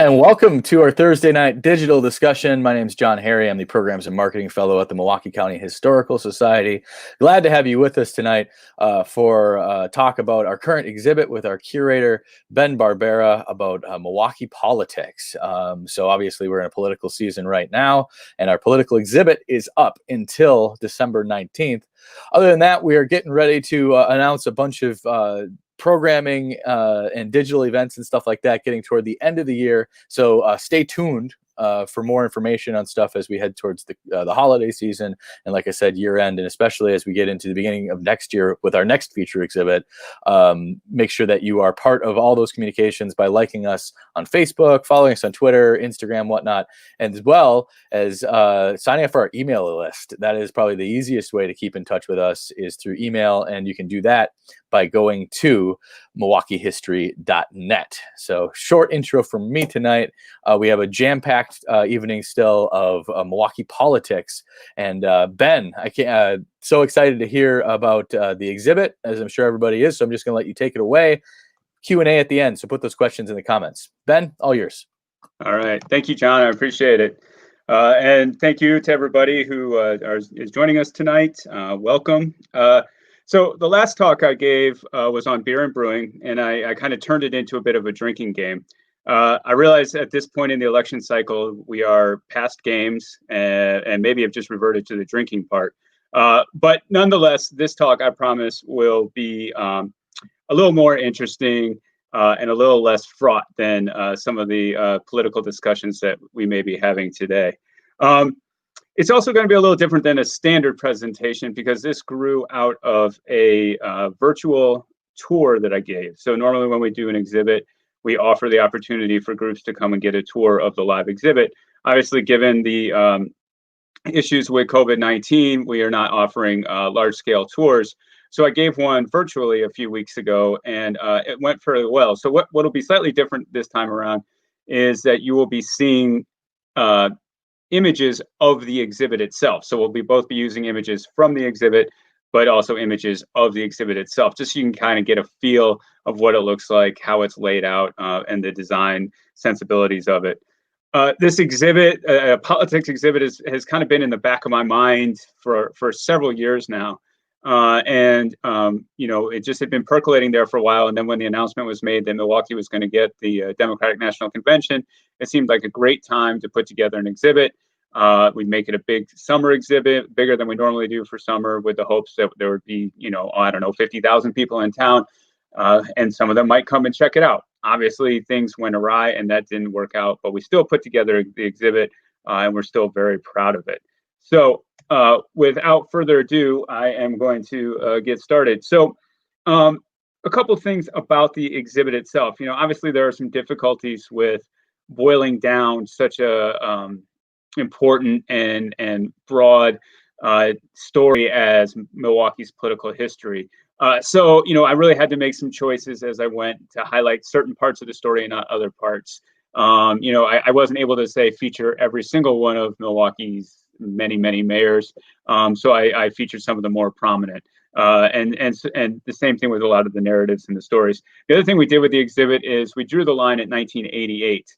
And welcome to our Thursday night digital discussion. My name is John Harry. I'm the Programs and Marketing Fellow at the Milwaukee County Historical Society. Glad to have you with us tonight for talk about our current exhibit with our curator, Ben Barbera, about Milwaukee politics. So obviously we're in a political season right now, and our political exhibit is up until December 19th. Other than that, we are getting ready to announce a bunch of programming and digital events and stuff like that getting toward the end of the year. So stay tuned for more information on stuff as we head towards the holiday season. And like I said, year end, and especially as we get into the beginning of next year with our next feature exhibit, make sure that you are part of all those communications by liking us on Facebook, following us on Twitter, Instagram, whatnot, and as well as signing up for our email list. That is probably the easiest way to keep in touch with us is through email. And you can do that by going to MilwaukeeHistory.net. So short intro from me tonight. We have a jam-packed evening still of Milwaukee politics. And Ben, so excited to hear about the exhibit, as I'm sure everybody is. So I'm just going to let you take it away. Q&A at the end. So put those questions in the comments. Ben, all yours. All right. Thank you, John. I appreciate it. And thank you to everybody who is joining us tonight. Welcome. So the last talk I gave was on beer and brewing, and I kind of turned it into a bit of a drinking game. I realize at this point in the election cycle, we are past games and maybe have just reverted to the drinking part. But nonetheless, this talk, I promise, will be a little more interesting and a little less fraught than some of the political discussions that we may be having today. It's also going to be a little different than a standard presentation because this grew out of a virtual tour that I gave. So normally when we do an exhibit, we offer the opportunity for groups to come and get a tour of the live exhibit. Obviously, given the issues with COVID-19, we are not offering large-scale tours. So I gave one virtually a few weeks ago, and it went fairly well. So what will be slightly different this time around is that you will be seeing images of the exhibit itself. So we'll both be using images from the exhibit, but also images of the exhibit itself, just so you can kind of get a feel of what it looks like, how it's laid out, and the design sensibilities of it. This exhibit, a politics exhibit, has kind of been in the back of my mind for several years now. It just had been percolating there for a while. And then when the announcement was made that Milwaukee was going to get the Democratic National Convention, it seemed like a great time to put together an exhibit. We'd make it a big summer exhibit, bigger than we normally do for summer, with the hopes that there would be, 50,000 people in town, and some of them might come and check it out. Obviously, things went awry and that didn't work out, but we still put together the exhibit, and we're still very proud of it. So without further ado, I am going to get started. So a couple of things about the exhibit itself. Obviously there are some difficulties with boiling down such a important and broad story as Milwaukee's political history. So I really had to make some choices as I went to highlight certain parts of the story and not other parts. I wasn't able to feature every single one of Milwaukee's many mayors. So I featured some of the more prominent. And the same thing with a lot of the narratives and the stories. The other thing we did with the exhibit is we drew the line at 1988.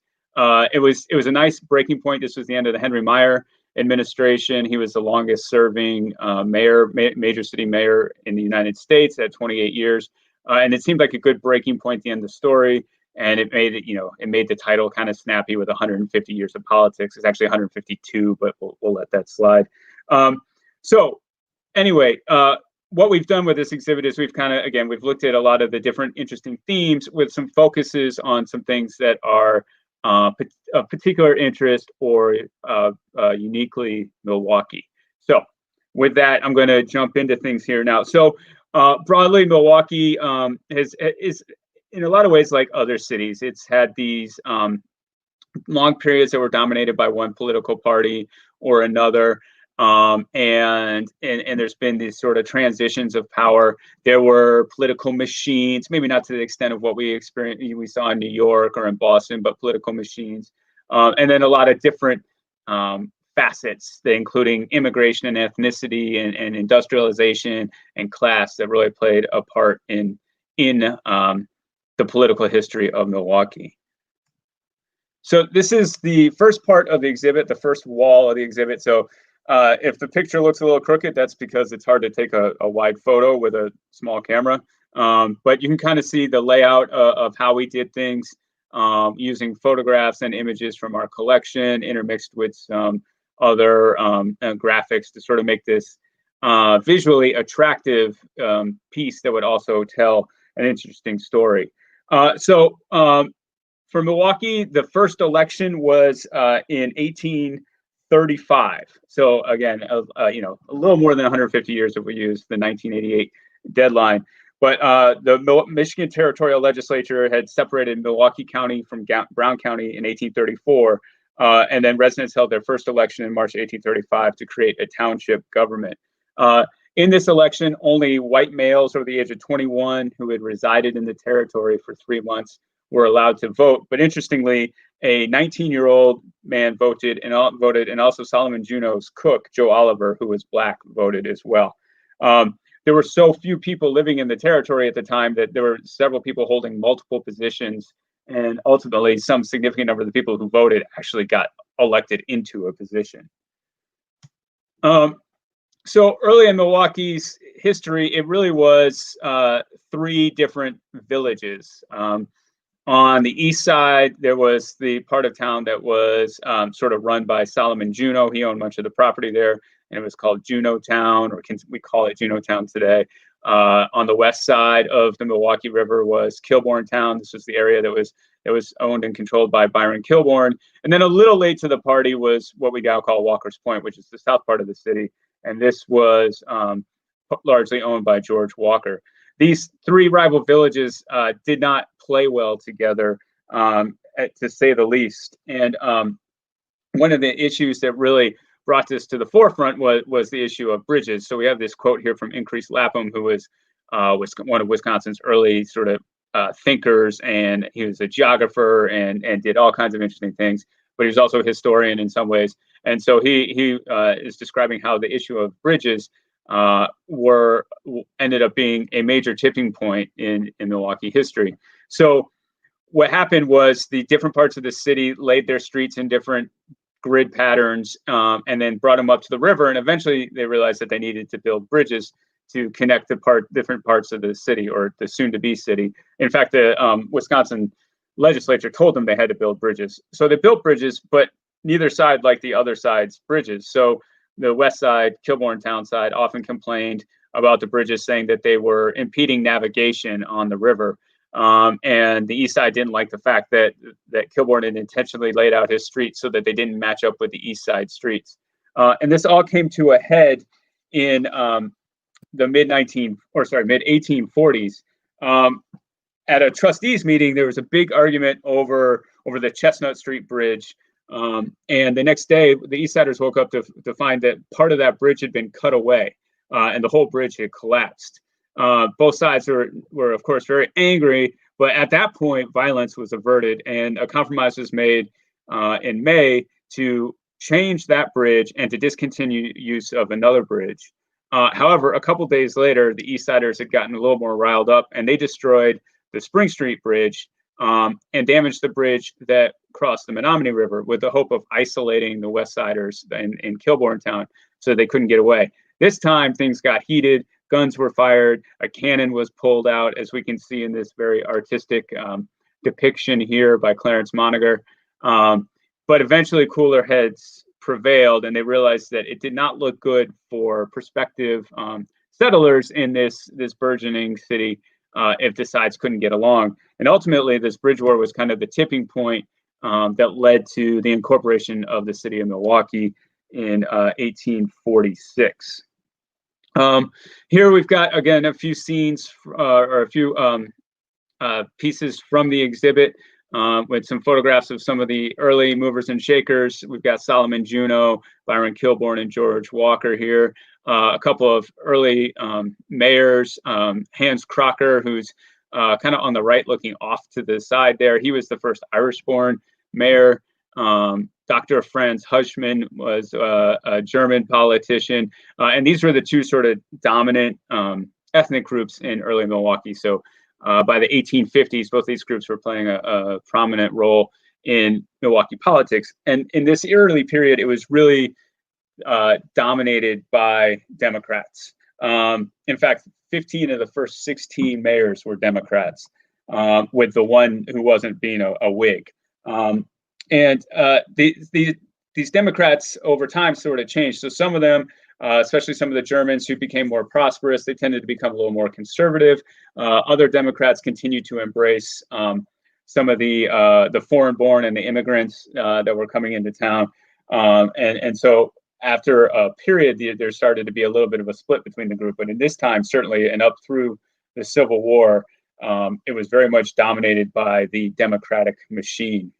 It was a nice breaking point. This was the end of the Henry Meyer administration. He was the longest serving major city mayor in the United States at 28 years. And it seemed like a good breaking point at the end of the story. And it made the title kind of snappy with 150 years of politics. It's actually 152, but we'll let that slide. So anyway, what we've done with this exhibit is we've looked at a lot of the different interesting themes with some focuses on some things that are of particular interest or uniquely Milwaukee. So with that, I'm going to jump into things here now. So broadly, Milwaukee is in a lot of ways like other cities. It's had these long periods that were dominated by one political party or another. And there's been these sort of transitions of power. There were political machines, maybe not to the extent of what we saw in New York or in Boston, but political machines. And then a lot of different facets, including immigration and ethnicity and industrialization and class, that really played a part in the political history of Milwaukee. So this is the first part of the exhibit, the first wall of the exhibit. So if the picture looks a little crooked, that's because it's hard to take a wide photo with a small camera. But you can kind of see the layout of how we did things using photographs and images from our collection, intermixed with some other graphics to sort of make this visually attractive piece that would also tell an interesting story. For Milwaukee, the first election was in 1835. So again, a little more than 150 years if we use the 1988 deadline. But the Michigan Territorial Legislature had separated Milwaukee County from Brown County in 1834, and then residents held their first election in March 1835 to create a township government. In this election, only white males over the age of 21 who had resided in the territory for 3 months were allowed to vote. But interestingly, a 19-year-old man voted, and also Solomon Juneau's cook, Joe Oliver, who was black, voted as well. There were so few people living in the territory at the time that there were several people holding multiple positions, and ultimately some significant number of the people who voted actually got elected into a position. So early in Milwaukee's history, it really was 3 different villages. On the east side, there was the part of town that was sort of run by Solomon Juneau. He owned much of the property there, and it was called Juneau Town, or we call it Juneau Town today. On the west side of the Milwaukee River was Kilbourne Town. This was the area that was owned and controlled by Byron Kilbourne. And then a little late to the party was what we now call Walker's Point, which is the south part of the city. And this was largely owned by George Walker. These 3 rival villages did not play well together, to say the least. And one of the issues that really brought this to the forefront was the issue of bridges. So we have this quote here from Increase Lapham, who was one of Wisconsin's early sort of thinkers, and he was a geographer and did all kinds of interesting things. But he was also a historian in some ways. And so he is describing how the issue of bridges ended up being a major tipping point in Milwaukee history. So what happened was the different parts of the city laid their streets in different grid patterns, and then brought them up to the river. And eventually they realized that they needed to build bridges to connect the different parts of the city, or the soon-to-be city. In fact, the Wisconsin legislature told them they had to build bridges. So they built bridges, but neither side liked the other side's bridges. So the west side, Kilbourne Town side, often complained about the bridges, saying that they were impeding navigation on the river. And the east side didn't like the fact that Kilbourne had intentionally laid out his streets so that they didn't match up with the east side streets. And this all came to a head in the mid 1840s. At a trustees meeting, there was a big argument over the Chestnut Street Bridge. And the next day, the East Siders woke up to find that part of that bridge had been cut away, and the whole bridge had collapsed. Both sides were, of course, very angry, but at that point, violence was averted, and a compromise was made in May to change that bridge and to discontinue use of another bridge. However, a couple days later, the East Siders had gotten a little more riled up, and they destroyed the Spring Street Bridge and damaged the bridge that crossed the Menominee River, with the hope of isolating the West Siders in Kilbourne Town so they couldn't get away. This time, things got heated. Guns were fired. A cannon was pulled out, as we can see in this very artistic depiction here by Clarence Moniger. But eventually, cooler heads prevailed, and they realized that it did not look good for prospective settlers in this burgeoning city if the sides couldn't get along. And ultimately, this bridge war was kind of the tipping point that led to the incorporation of the city of Milwaukee in 1846. Here we've got, again, a few scenes or a few pieces from the exhibit with some photographs of some of the early movers and shakers. We've got Solomon Juneau, Byron Kilbourne, and George Walker here. A couple of early mayors, Hans Crocker, who's kind of on the right looking off to the side there. He was the first Irish-born mayor. Dr. Franz Huschmann was a German politician. And these were the two sort of dominant ethnic groups in early Milwaukee. So by the 1850s, both these groups were playing a prominent role in Milwaukee politics. And in this early period, it was really dominated by Democrats. In fact, 15 of the first 16 mayors were Democrats, with the one who wasn't being a Whig. These Democrats over time sort of changed. So some of them, especially some of the Germans who became more prosperous, they tended to become a little more conservative. Other Democrats continued to embrace some of the foreign-born and the immigrants that were coming into town. And so after a period, there started to be a little bit of a split between the group. But in this time, certainly, and up through the Civil War, it was very much dominated by the Democratic machine.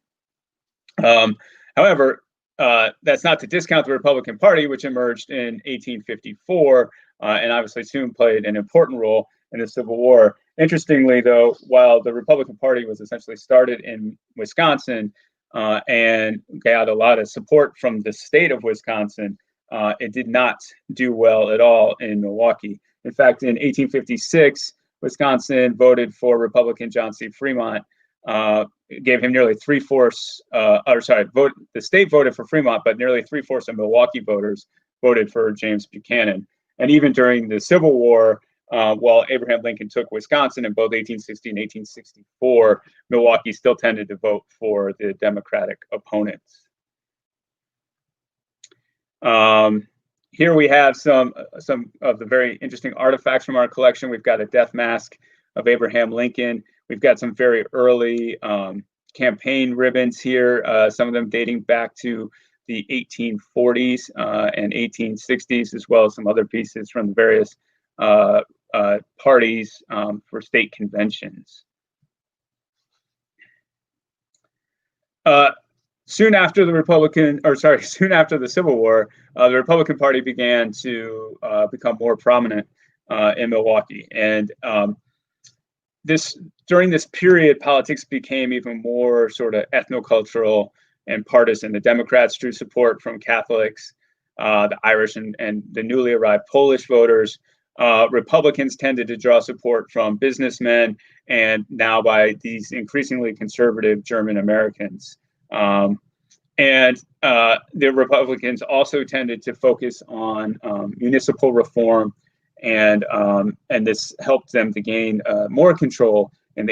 However, that's not to discount the Republican Party, which emerged in 1854 and obviously soon played an important role in the Civil War. Interestingly, though, while the Republican Party was essentially started in Wisconsin and got a lot of support from the state of Wisconsin, it did not do well at all in Milwaukee. In fact, in 1856, Wisconsin voted for Republican John C. Fremont, gave him nearly the state voted for Fremont, but nearly 3/4 of Milwaukee voters voted for James Buchanan. And even during the Civil War, while Abraham Lincoln took Wisconsin in both 1860 and 1864, Milwaukee still tended to vote for the Democratic opponents. Here we have some of the very interesting artifacts from our collection. We've got a death mask of Abraham Lincoln. We've got some very early campaign ribbons here, some of them dating back to the 1840s and 1860s, as well as some other pieces from the various parties for state conventions. Soon after the Civil War, the Republican Party began to become more prominent in Milwaukee. And during this period, politics became even more sort of ethnocultural and partisan. The Democrats drew support from Catholics, the Irish, and the newly arrived Polish voters. Republicans tended to draw support from businessmen and now by these increasingly conservative German Americans. And the Republicans also tended to focus on municipal reform, and this helped them to gain more control in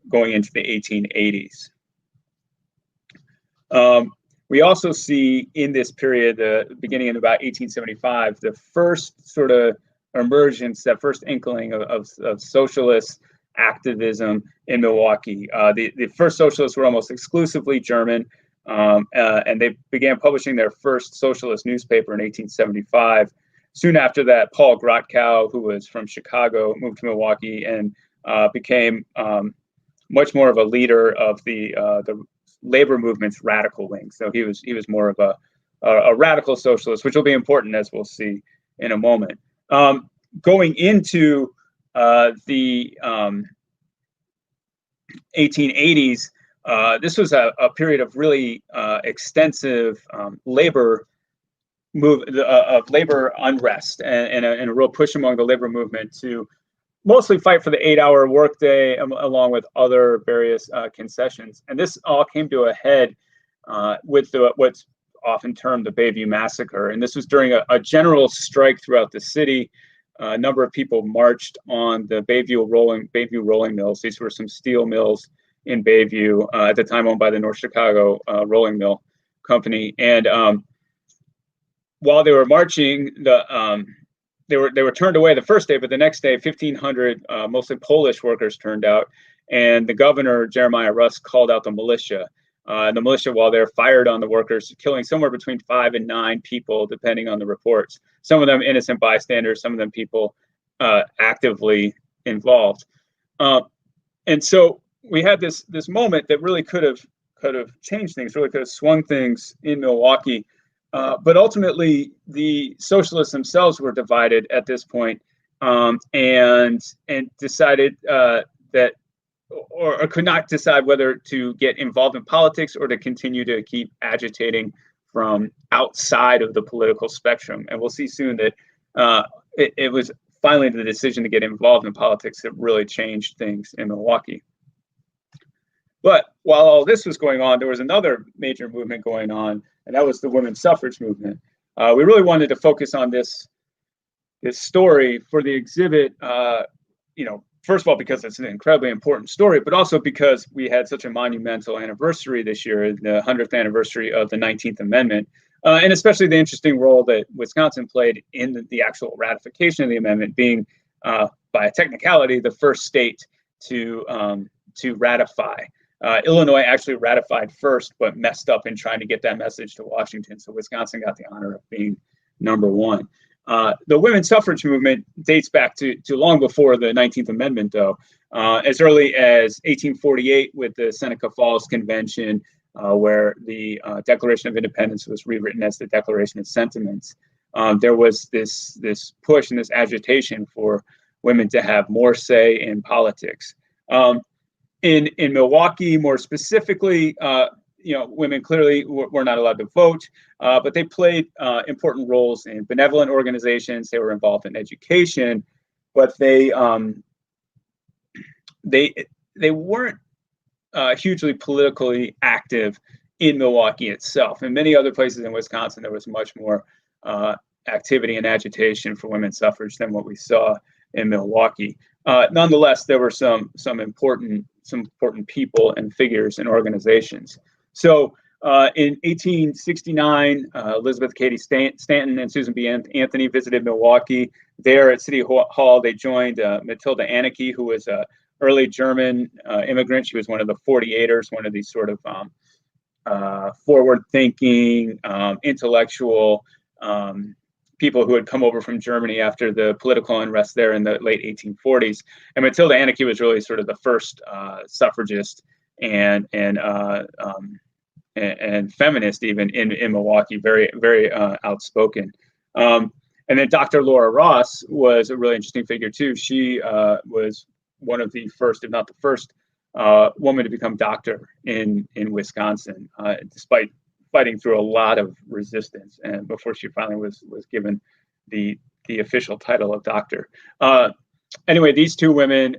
going into the 1880s. We also see in this period, beginning in about 1875, the first sort of emergence, that first inkling of socialist activism in Milwaukee. The first socialists were almost exclusively German, and they began publishing their first socialist newspaper in 1875. Soon after that, Paul Grotkow, who was from Chicago, moved to Milwaukee and became much more of a leader of the labor movement's radical wing. So he was more of a radical socialist, which will be important, as we'll see in a moment. Going into the 1880s, this was a period of really extensive labor unrest and a real push among the labor movement to mostly fight for the 8-hour workday, along with other various concessions. And this all came to a head with what's often termed the Bayview Massacre. And this was during a general strike throughout the city. A number of people marched on the Bayview rolling mills. These were some steel mills in Bayview, at the time owned by the North Chicago Rolling Mill Company. And while they were marching, they were turned away the first day, but the next day, 1,500 mostly Polish workers turned out, and the governor, Jeremiah Rusk, called out the militia. The militia, while they're fired on the workers, killing somewhere between 5 and 9 people, depending on the reports. Some of them innocent bystanders, some of them people actively involved. And so we had this moment that really could have changed things, really could have swung things in Milwaukee. But ultimately, the socialists themselves were divided at this point, and decided that, or could not decide whether to get involved in politics or to continue to keep agitating from outside of the political spectrum. And we'll see soon that it was finally the decision to get involved in politics that really changed things in Milwaukee. But while all this was going on, there was another major movement going on, and that was the women's suffrage movement. We really wanted to focus on this story for the exhibit, first of all, because it's an incredibly important story, but also because we had such a monumental anniversary this year, the 100th anniversary of the 19th Amendment, and especially the interesting role that Wisconsin played in the actual ratification of the amendment, being, by a technicality, the first state to ratify. Illinois actually ratified first, but messed up in trying to get that message to Washington. So Wisconsin got the honor of being number one. The women's suffrage movement dates back to long before the 19th Amendment, though, as early as 1848 with the Seneca Falls Convention, where the Declaration of Independence was rewritten as the Declaration of Sentiments. There was this push and this agitation for women to have more say in politics. In Milwaukee, more specifically, women clearly were not allowed to vote, but they played important roles in benevolent organizations. They were involved in education, but they weren't hugely politically active in Milwaukee itself. In many other places in Wisconsin, there was much more activity and agitation for women's suffrage than what we saw in Milwaukee. Nonetheless, there were some important people and figures and organizations. So in 1869, Elizabeth Cady Stanton and Susan B. Anthony visited Milwaukee. There at City Hall, they joined Matilda Anneke, who was an early German immigrant. She was one of the 48ers, one of these sort of forward-thinking, intellectual people who had come over from Germany after the political unrest there in the late 1840s. And Matilda Anneke was really sort of the first suffragist and feminist even in Milwaukee, very, very outspoken. And then Dr. Laura Ross was a really interesting figure too. She was one of the first, if not the first, woman to become doctor in Wisconsin, despite fighting through a lot of resistance, and before she finally was given the official title of doctor. Anyway, these two women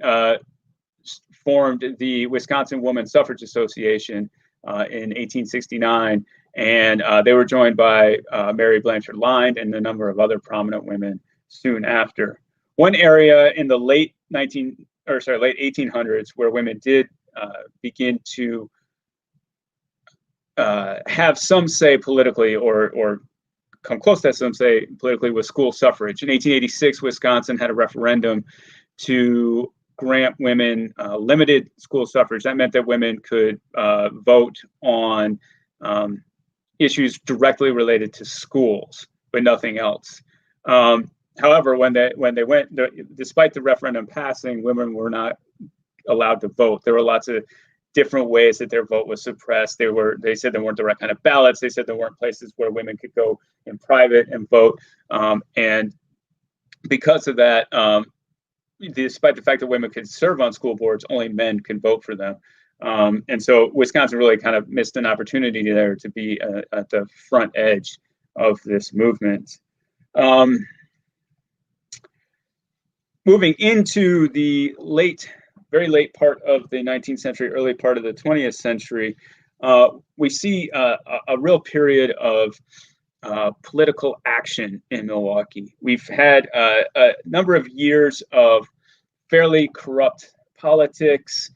formed the Wisconsin Women's Suffrage Association in 1869, and they were joined by Mary Blanchard Lynd and a number of other prominent women soon after. One area in the late 1800s where women did begin to have some say politically, or come close to some say politically, was school suffrage. In 1886, Wisconsin had a referendum to grant women limited school suffrage. That meant that women could vote on issues directly related to schools, but nothing else. However, when they went, despite the referendum passing, women were not allowed to vote. There were lots of different ways that their vote was suppressed. They said there weren't the right kind of ballots. They said there weren't places where women could go in private and vote. And because of that, despite the fact that women could serve on school boards, only men could vote for them. And so Wisconsin really kind of missed an opportunity there to be at the front edge of this movement. Moving into the very late part of the 19th century, early part of the 20th century, we see a real period of political action in Milwaukee. We've had a number of years of fairly corrupt politics,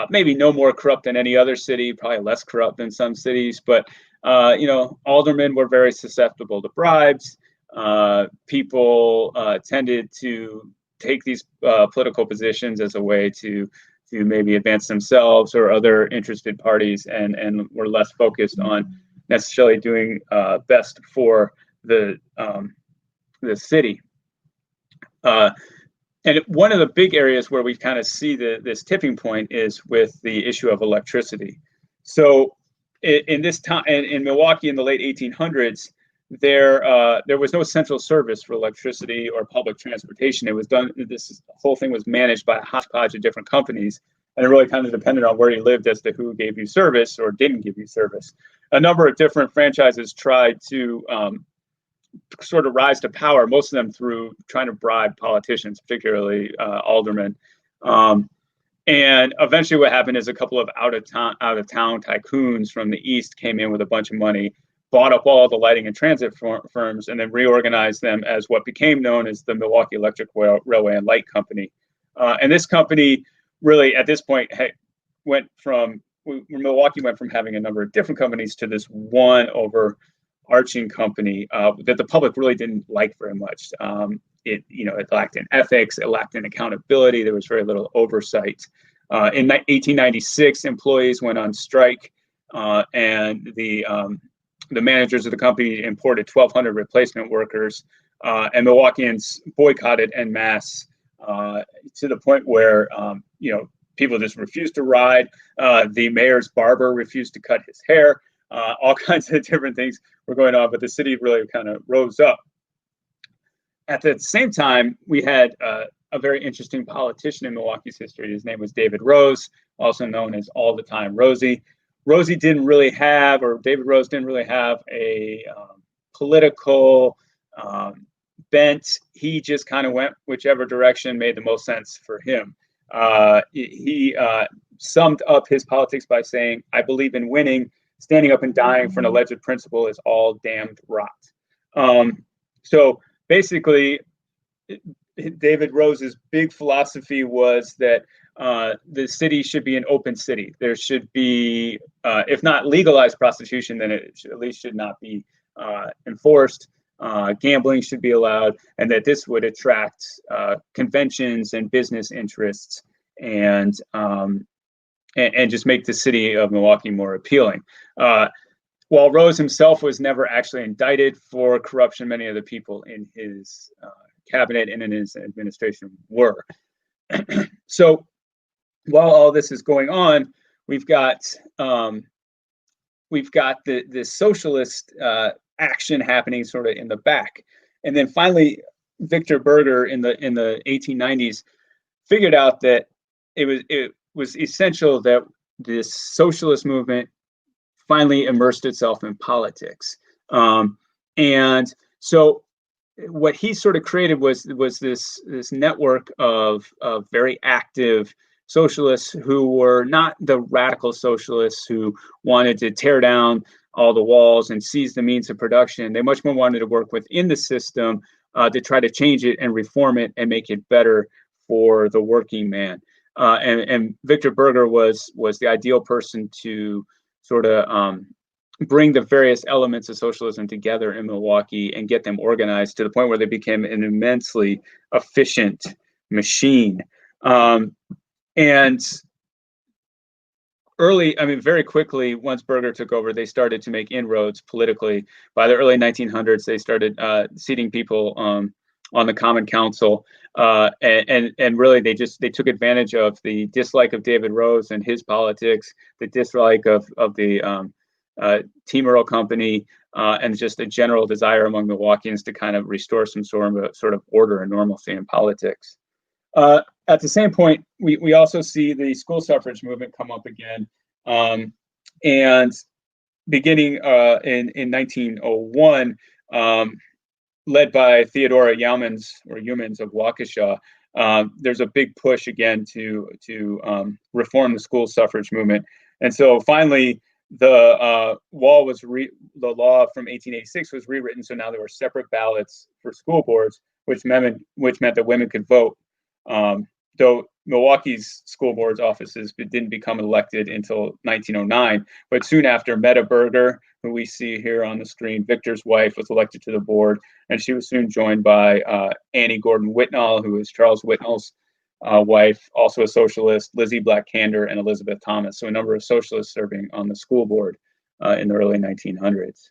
maybe no more corrupt than any other city, probably less corrupt than some cities, but aldermen were very susceptible to bribes. People tended to take these political positions as a way to maybe advance themselves or other interested parties, and were less focused on necessarily doing best for the city. And one of the big areas where we kind of see this tipping point is with the issue of electricity. So in this time in Milwaukee in the late 1800s, there was no central service for electricity or public transportation. It was done. This whole thing was managed by a hodgepodge of different companies, and it really kind of depended on where you lived as to who gave you service or didn't give you service. A number of different franchises tried to sort of rise to power, most of them through trying to bribe politicians, particularly aldermen. And eventually what happened is a couple of out of town tycoons from the East came in with a bunch of money, bought up all the lighting and transit firms, and then reorganized them as what became known as the Milwaukee Electric Railway and Light Company. And this company really, at this point, Milwaukee went from having a number of different companies to this one overarching company that the public really didn't like very much. It lacked in ethics, it lacked in accountability. There was very little oversight. In 1896, employees went on strike, and the managers of the company imported 1,200 replacement workers, and Milwaukeeans boycotted en masse to the point where people just refused to ride. The mayor's barber refused to cut his hair. All kinds of different things were going on, but the city really kind of rose up. At the same time, we had a very interesting politician in Milwaukee's history. His name was David Rose, also known as All the Time Rosie. David Rose didn't really have a political bent. He just kind of went whichever direction made the most sense for him. He summed up his politics by saying, "I believe in winning. Standing up and dying for an alleged principle is all damned rot." So basically, David Rose's big philosophy was that the city should be an open city. There should be, if not legalized prostitution, then it at least should not be enforced. Gambling should be allowed, and that this would attract conventions and business interests, and just make the city of Milwaukee more appealing. While Rose himself was never actually indicted for corruption, many of the people in his cabinet and in his administration were. So while all this is going on, we've got the socialist action happening sort of in the back, and then finally Victor Berger in the 1890s figured out that it was essential that this socialist movement finally immersed itself in politics. And so what he sort of created was this network of very active socialists who were not the radical socialists who wanted to tear down all the walls and seize the means of production. They much more wanted to work within the system to try to change it and reform it and make it better for the working man. And Victor Berger was the ideal person to sort of bring the various elements of socialism together in Milwaukee and get them organized to the point where they became an immensely efficient machine. And very quickly, once Berger took over, they started to make inroads politically. By the early 1900s, they started seating people on the Common Council, and really they took advantage of the dislike of David Rose and his politics, the dislike of the Team Earl Company, and just a general desire among Milwaukeeans to kind of restore some sort of order and normalcy in politics. At the same point, we also see the school suffrage movement come up again, and beginning in 1901, led by Theodora Youmans of Waukesha, there's a big push again to reform the school suffrage movement, and so finally the law from 1886 was rewritten, so now there were separate ballots for school boards, which meant that women could vote. Though Milwaukee's school board's offices didn't become elected until 1909, but soon after, Meta Berger, who we see here on the screen, Victor's wife, was elected to the board, and she was soon joined by Annie Gordon Whitnall, who is Charles Whitnall's wife, also a socialist, Lizzie Black Kander, and Elizabeth Thomas. So a number of socialists serving on the school board in the early 1900s.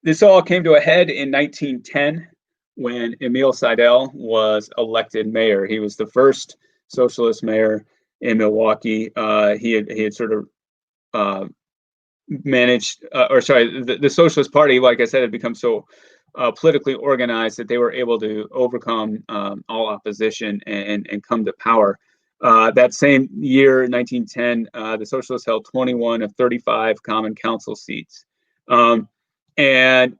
This all came to a head in 1910 when Emil Seidel was elected mayor. He was the first socialist mayor in Milwaukee. He had sort of managed, the Socialist Party, like I said, had become so politically organized that they were able to overcome all opposition and come to power. That same year, 1910, the Socialists held 21 of 35 common council seats. And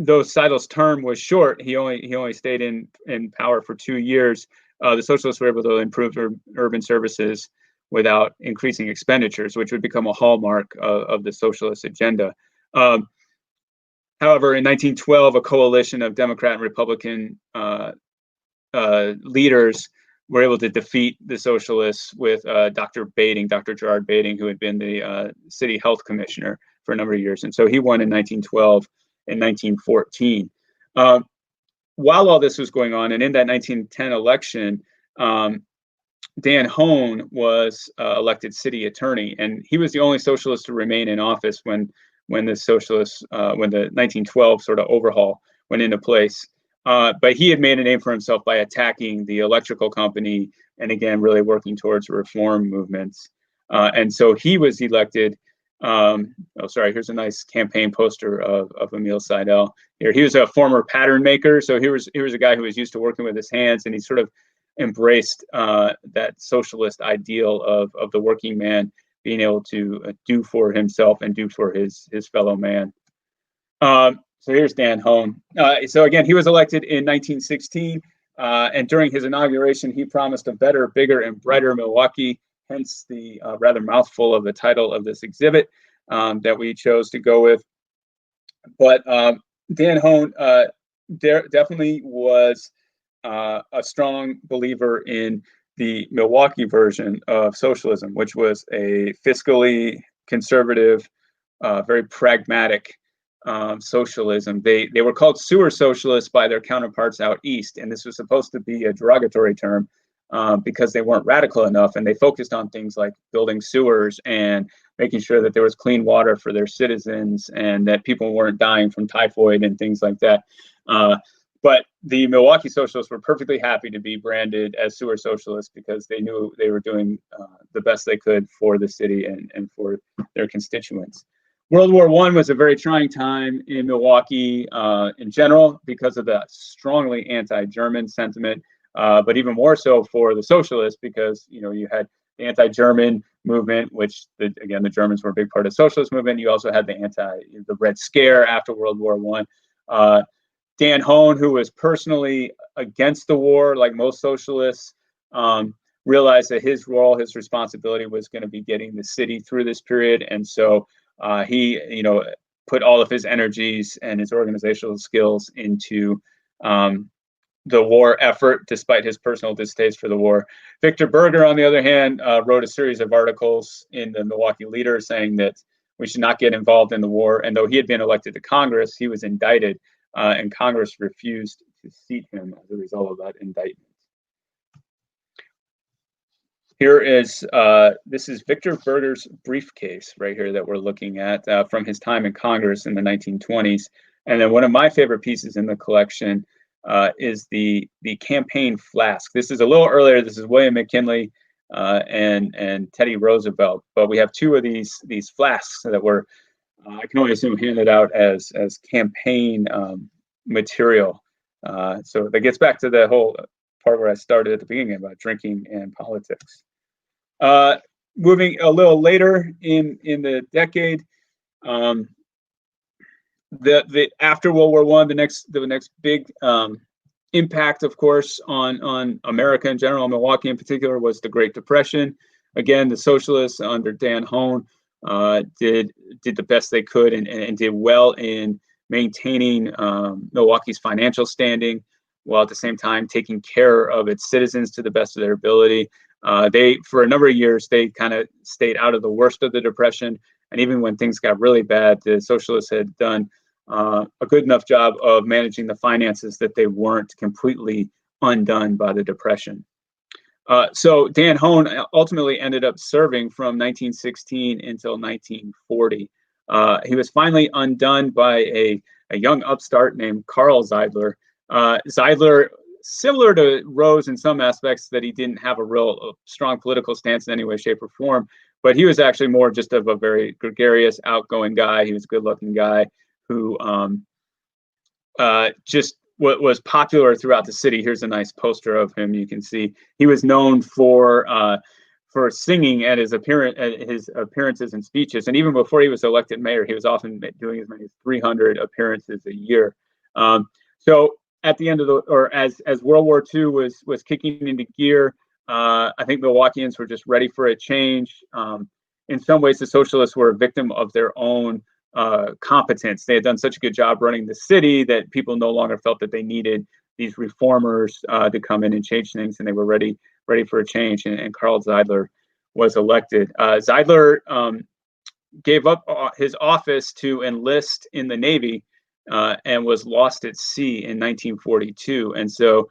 though Seidel's term was short, he only stayed in power for 2 years. The Socialists were able to improve urban services without increasing expenditures, which would become a hallmark of the Socialist agenda. However, in 1912, a coalition of Democrat and Republican leaders were able to defeat the Socialists with Dr. Gerard Bading, who had been the city health commissioner for a number of years. And so he won in 1912 and 1914. While all this was going on, and in that 1910 election, Dan Hone was elected city attorney, and he was the only Socialist to remain in office when the Socialists, when the 1912 sort of overhaul went into place. But he had made a name for himself by attacking the electrical company and again, really working towards reform movements. And so he was elected. Here's a nice campaign poster of Emil Seidel. Here, he was a former pattern maker. So he was a guy who was used to working with his hands, and he sort of embraced that socialist ideal of the working man being able to do for himself and do for his fellow man. So here's Dan Hone. So again, he was elected in 1916, and during his inauguration, he promised a better, bigger, and brighter Milwaukee, hence the rather mouthful of the title of this exhibit that we chose to go with. But Dan Hone definitely was a strong believer in the Milwaukee version of socialism, which was a fiscally conservative, very pragmatic socialism. They were called sewer socialists by their counterparts out east, and this was supposed to be a derogatory term because they weren't radical enough, and they focused on things like building sewers and making sure that there was clean water for their citizens and that people weren't dying from typhoid and things like that. But the Milwaukee socialists were perfectly happy to be branded as sewer socialists because they knew they were doing the best they could for the city and for their constituents. World War I was a very trying time in Milwaukee in general because of the strongly anti-German sentiment, but even more so for the socialists because you had the anti-German movement, which again the Germans were a big part of the socialist movement. You also had the Red Scare after World War I. Dan Hone, who was personally against the war, like most socialists, realized that his role, his responsibility was going to be getting the city through this period, and so he, put all of his energies and his organizational skills into the war effort, despite his personal distaste for the war. Victor Berger, on the other hand, wrote a series of articles in the Milwaukee Leader saying that we should not get involved in the war. And though he had been elected to Congress, he was indicted, and Congress refused to seat him as a result of that indictment. Here is, this is Victor Berger's briefcase right here that we're looking at from his time in Congress in the 1920s. And then one of my favorite pieces in the collection is the campaign flask. This is a little earlier. This is William McKinley and Teddy Roosevelt. But we have two of these flasks that were, I can only assume, handed out as campaign material. So that gets back to the whole part where I started at the beginning about drinking and politics. Moving a little later in the decade, the after World War I, the next big impact, of course, on America in general, Milwaukee in particular, was the Great Depression. Again, the socialists under Dan Hone did the best they could and did well in maintaining Milwaukee's financial standing, while at the same time taking care of its citizens to the best of their ability. They, for a number of years, they kind of stayed out of the worst of the Depression. And even when things got really bad, the socialists had done a good enough job of managing the finances that they weren't completely undone by the Depression. So Dan Hone ultimately ended up serving from 1916 until 1940. He was finally undone by a young upstart named Carl Zeidler. Zeidler, similar to Rose in some aspects, that he didn't have a real strong political stance in any way, shape, or form, but he was actually more just of a very gregarious, outgoing guy. He was a good-looking guy who just was popular throughout the city. Here's a nice poster of him. You can see he was known for singing at his appearances and speeches, and even before he was elected mayor, he was often doing as many as 300 appearances a year. So at the end of as World War II was kicking into gear, I think Milwaukeeans were just ready for a change. In some ways, the socialists were a victim of their own competence. They had done such a good job running the city that people no longer felt that they needed these reformers to come in and change things, and they were ready for a change. And Carl Zeidler was elected. Zeidler gave up his office to enlist in the Navy and was lost at sea in 1942. And so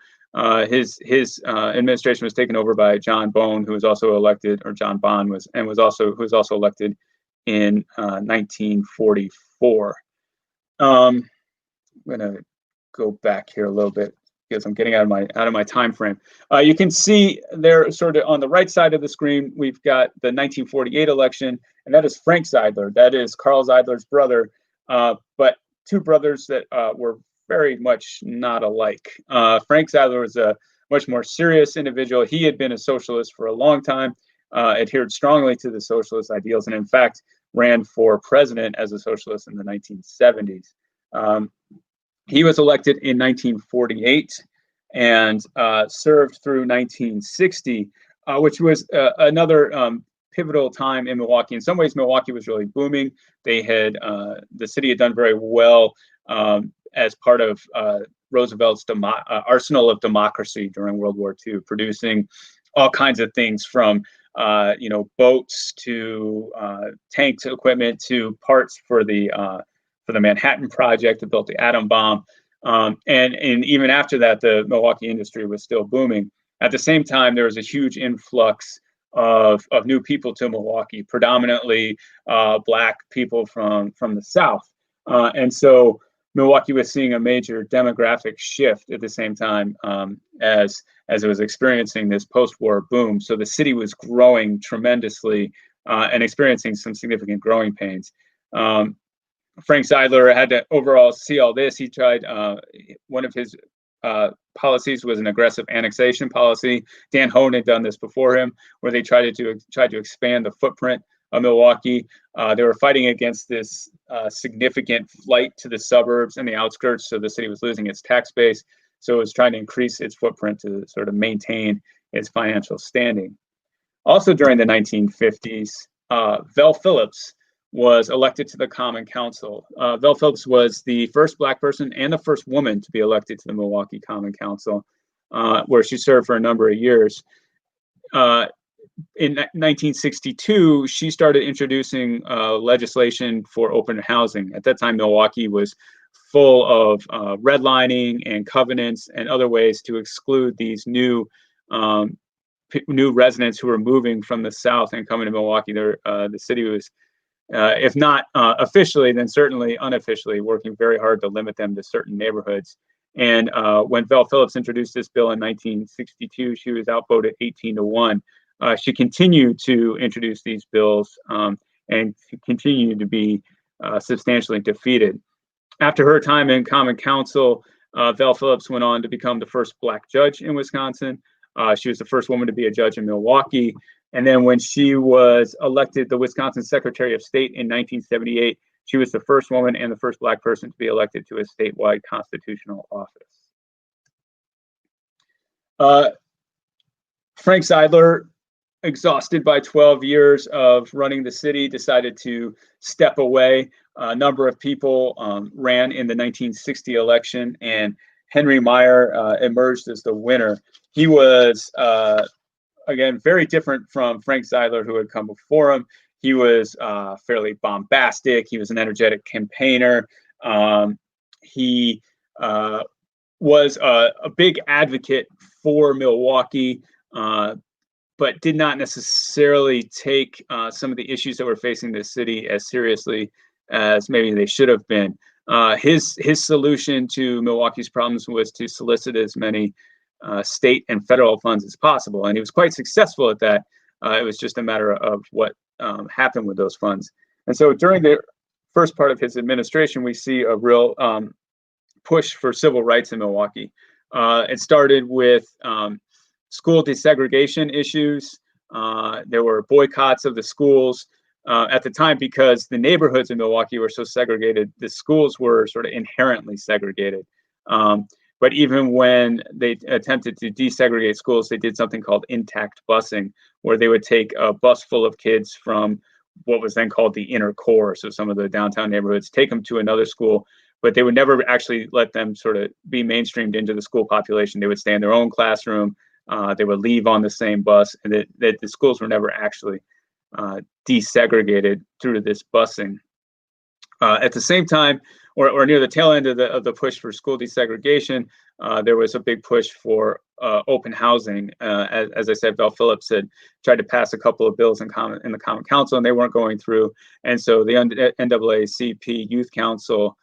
his administration was taken over by John Bone, who was also elected, or John Bond who was also elected in 1944. I'm gonna go back here a little bit because I'm getting out of my time frame. You can see there, sort of on the right side of the screen, we've got the 1948 election, and that is Frank Zeidler. That is Carl Zeidler's brother, but two brothers that were very much not alike. Frank Zeidler was a much more serious individual. He had been a socialist for a long time, adhered strongly to the socialist ideals, and in fact ran for president as a socialist in the 1970s. He was elected in 1948 and served through 1960, which was another pivotal time in Milwaukee. In some ways, Milwaukee was really booming. They had the city had done very well as part of Roosevelt's arsenal of democracy during World War II, producing all kinds of things from boats to tanks equipment to parts for the Manhattan Project that built the atom bomb. And even after that, the Milwaukee industry was still booming. At the same time, there was a huge influx of new people to Milwaukee, predominantly Black people from the South. And so Milwaukee was seeing a major demographic shift at the same time as it was experiencing this post-war boom. So the city was growing tremendously and experiencing some significant growing pains. Frank Zeidler had to overall see all this. He tried, one of his policies was an aggressive annexation policy. Dan Hoan had done this before him, where they tried to expand the footprint of Milwaukee. They were fighting against this significant flight to the suburbs and the outskirts, so the city was losing its tax base. So it was trying to increase its footprint to sort of maintain its financial standing. Also during the 1950s, Vel Phillips was elected to the Common Council. Vel Phillips was the first Black person and the first woman to be elected to the Milwaukee Common Council, where she served for a number of years. In 1962, she started introducing legislation for open housing. At that time, Milwaukee was full of redlining and covenants and other ways to exclude these new residents who were moving from the South and coming to Milwaukee. The city was, if not officially, then certainly unofficially, working very hard to limit them to certain neighborhoods. And when Vel Phillips introduced this bill in 1962, she was outvoted 18-1. She continued to introduce these bills and continued to be substantially defeated. After her time in Common Council, Vel Phillips went on to become the first Black judge in Wisconsin. She was the first woman to be a judge in Milwaukee. And then when she was elected the Wisconsin Secretary of State in 1978, she was the first woman and the first Black person to be elected to a statewide constitutional office. Frank Zeidler, exhausted by 12 years of running the city, decided to step away. A number of people ran in the 1960 election, and Henry Meyer emerged as the winner. He was, again, very different from Frank Zeidler, who had come before him. He was fairly bombastic. He was an energetic campaigner. He was a big advocate for Milwaukee, but did not necessarily take some of the issues that were facing the city as seriously as maybe they should have been. His solution to Milwaukee's problems was to solicit as many state and federal funds as possible, and he was quite successful at that. It was just a matter of what happened with those funds. And so during the first part of his administration, we see a real push for civil rights in Milwaukee. It started with school desegregation issues. There were boycotts of the schools. at the time, because the neighborhoods in Milwaukee were so segregated, the schools were sort of inherently segregated. But even when they attempted to desegregate schools, they did something called intact busing, where they would take a bus full of kids from what was then called the inner core, so some of the downtown neighborhoods, take them to another school, but they would never actually let them sort of be mainstreamed into the school population. They would stay in their own classroom. They would leave on the same bus, and that the schools were never actually desegregated through this busing. At the same time, or near the tail end of the push for school desegregation, there was a big push for open housing. As I said, Bell Phillips had tried to pass a couple of bills in the Common Council, and they weren't going through. And so the NAACP Youth Council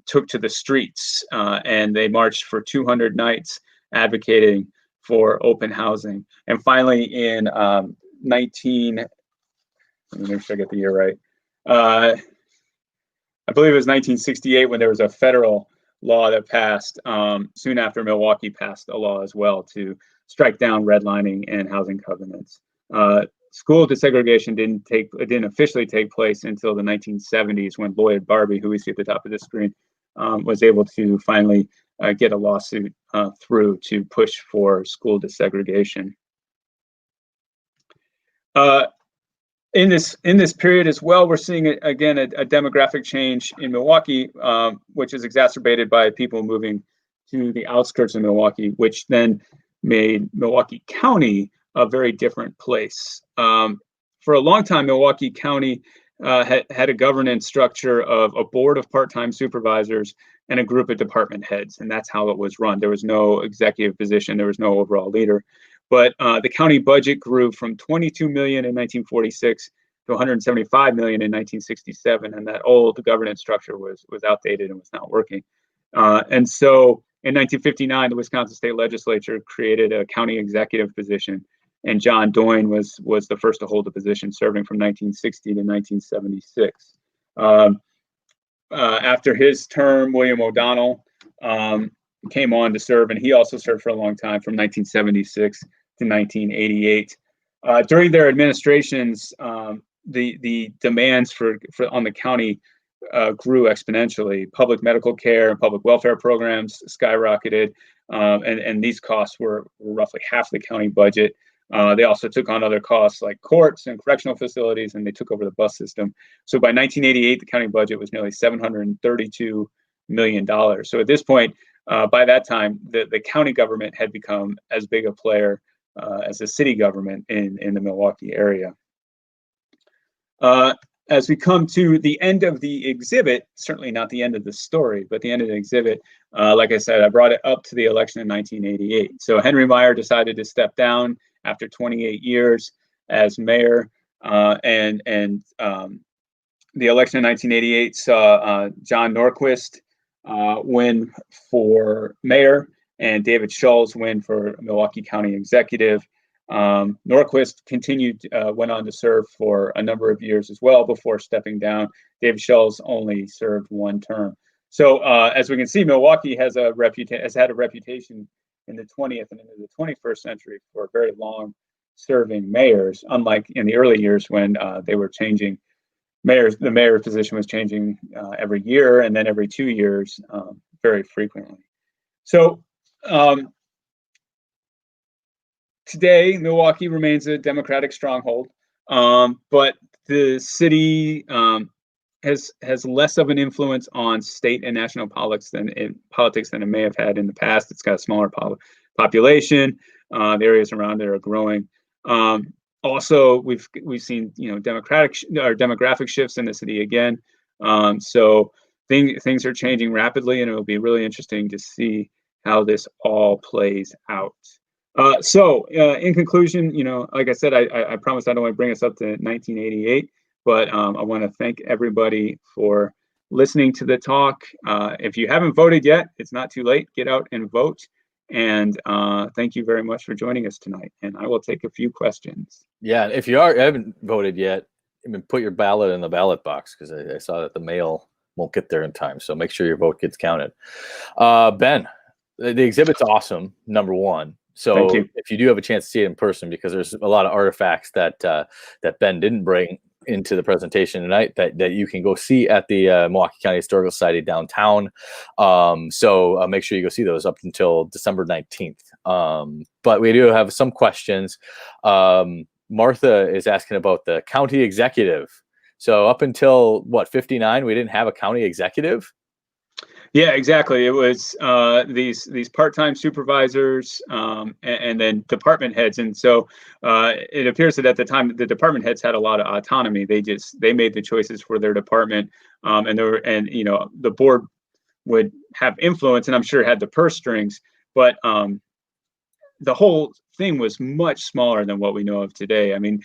took to the streets, and they marched for 200 nights advocating for open housing. And finally, in let me make sure I get the year right. I believe it was 1968 when there was a federal law that passed soon after Milwaukee passed a law as well to strike down redlining and housing covenants. School desegregation didn't officially take place until the 1970s, when Lloyd Barbie, who we see at the top of the screen, was able to finally get a lawsuit through to push for school desegregation. In this period as well, we're seeing again a demographic change in Milwaukee, which is exacerbated by people moving to the outskirts of Milwaukee, which then made Milwaukee County a very different place. For a long time, Milwaukee County had a governance structure of a board of part-time supervisors and a group of department heads, and that's how it was run. There was no executive position, there was no overall leader. But the county budget grew from $22 million in 1946 to $175 million in 1967, and that old governance structure was outdated and was not working. And so in 1959, the Wisconsin State Legislature created a county executive position, and John Doyne was the first to hold the position, serving from 1960 to 1976. After his term, William O'Donnell came on to serve, and he also served for a long time, from 1976 to 1988. During their administrations, the demands for on the county grew exponentially. Public medical care and public welfare programs skyrocketed, and these costs were roughly half the county budget. They also took on other costs like courts and correctional facilities, and they took over the bus system. So by 1988, the county budget was nearly $732 million. So at this point, by that time, the county government had become as big a player as the city government in the Milwaukee area. As we come to the end of the exhibit, certainly not the end of the story, but the end of the exhibit, like I said, I brought it up to the election in 1988. So Henry Meyer decided to step down after 28 years as mayor, and the election in 1988 saw John Norquist win for mayor and David Schulz win for Milwaukee County executive. Norquist went on to serve for a number of years as well before stepping down. David Schulz only served one term. So as we can see, Milwaukee has had a reputation in the 20th and into the 21st century for very long serving mayors, unlike in the early years when they were changing mayors. The mayor position was changing every year and then every 2 years very frequently. So today, Milwaukee remains a Democratic stronghold, but the city has less of an influence on state and national politics than it may have had in the past. It's got a smaller population. The areas around it are growing. Also, we've seen demographic shifts in the city again. So things are changing rapidly, and it will be really interesting to see how this all plays out. So in conclusion, like I said, I promised I don't want to bring us up to 1988, but I want to thank everybody for listening to the talk. If you haven't voted yet, it's not too late. Get out and vote. And thank you very much for joining us tonight. And I will take a few questions. Yeah, if you haven't voted yet, put your ballot in the ballot box, because I saw that the mail won't get there in time. So make sure your vote gets counted. Ben, the exhibit's awesome, number one. Thank So you. if you do have a chance to see it in person, because there's a lot of artifacts that that Ben didn't bring into the presentation tonight that you can go see at the Milwaukee County Historical Society downtown. So make sure you go see those up until December 19th. But we do have some questions. Martha is asking about the county executive. So up until what, 59, we didn't have a county executive? Yeah, exactly. It was these part-time supervisors and then department heads, and so it appears that at the time the department heads had a lot of autonomy. They made the choices for their department, and the board would have influence, and I'm sure had the purse strings, but the whole thing was much smaller than what we know of today. I mean,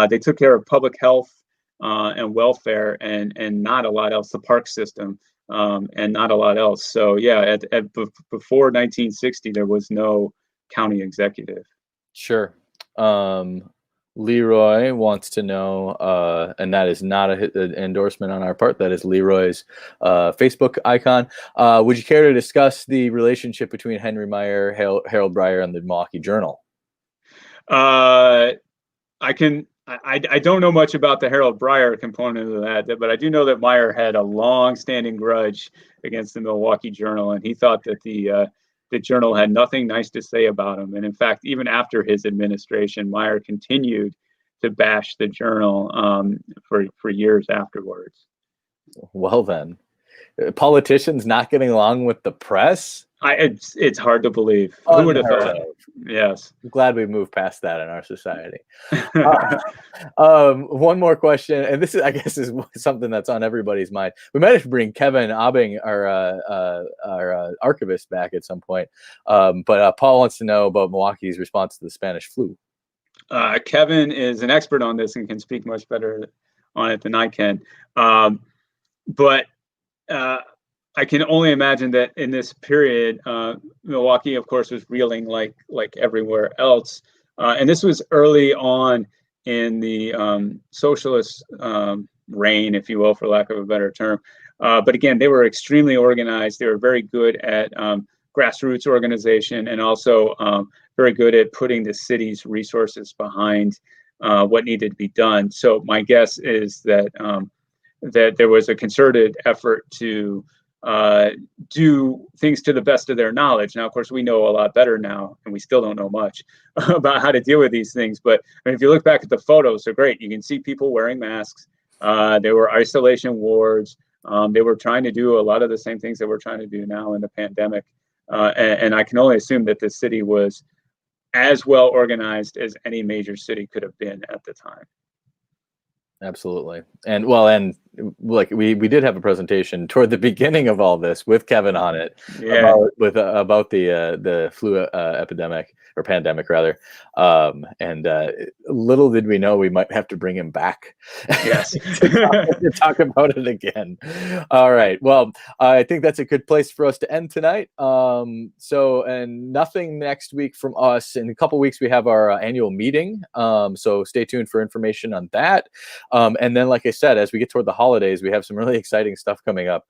they took care of public health and welfare, and not a lot else. The park system. And not a lot else. So yeah, before 1960, there was no county executive. Sure. Leroy wants to know, and that is not an endorsement on our part. That is Leroy's Facebook icon. Would you care to discuss the relationship between Henry Meyer, Harold Breyer, and the Milwaukee Journal? I don't know much about the Harold Breyer component of that, but I do know that Meyer had a long-standing grudge against the Milwaukee Journal, and he thought that the Journal had nothing nice to say about him. And in fact, even after his administration, Meyer continued to bash the Journal for years afterwards. Well, then, politicians not getting along with the press? It's hard to believe. Unheard Who would have thought? of. Yes. I'm glad we moved past that in our society. One more question, and this is, I guess, is something that's on everybody's mind. We might have to bring Kevin Obbing, our archivist, back at some point. But Paul wants to know about Milwaukee's response to the Spanish flu. Kevin is an expert on this and can speak much better on it than I can. But I can only imagine that in this period, Milwaukee, of course, was reeling like everywhere else. And this was early on in the socialist reign, if you will, for lack of a better term. But again, they were extremely organized. They were very good at grassroots organization, and also very good at putting the city's resources behind what needed to be done. So my guess is that that there was a concerted effort to do things to the best of their knowledge. Now, of course, we know a lot better now, and we still don't know much about how to deal with these things. But I mean, if you look back at the photos, they're great. You can see people wearing masks. There were isolation wards. They were trying to do a lot of the same things that we're trying to do now in the pandemic. And I can only assume that the city was as well organized as any major city could have been at the time. Absolutely. And well, and like we did have a presentation toward the beginning of all this with Kevin on it, Yeah. about the flu epidemic, or pandemic rather. And little did we know we might have to bring him back. Yes. to talk about it again. All right. Well, I think that's a good place for us to end tonight. So, and nothing next week from us. In a couple weeks, we have our annual meeting. So stay tuned for information on that. And then, like I said, as we get toward the holidays, we have some really exciting stuff coming up.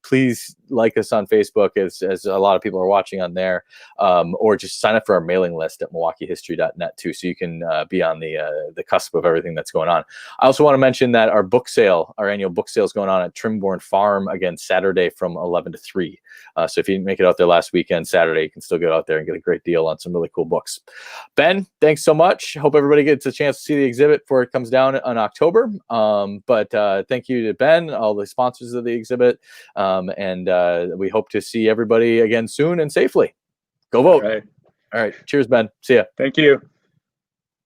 Please like us on Facebook, as a lot of people are watching on there, or just sign up for our mailing list at MilwaukeeHistory.net too, so you can be on the cusp of everything that's going on. I also want to mention that our book sale, our annual book sale, is going on at Trimborn Farm again Saturday from 11 to 3. So if you didn't make it out there last weekend, Saturday, you can still get out there and get a great deal on some really cool books. Ben, thanks so much. Hope everybody gets a chance to see the exhibit before it comes down in October. Thank you to Ben, all the sponsors of the exhibit, and we hope to see everybody again soon and safely. Go vote. All right. All right. Cheers, Ben. See ya. Thank you.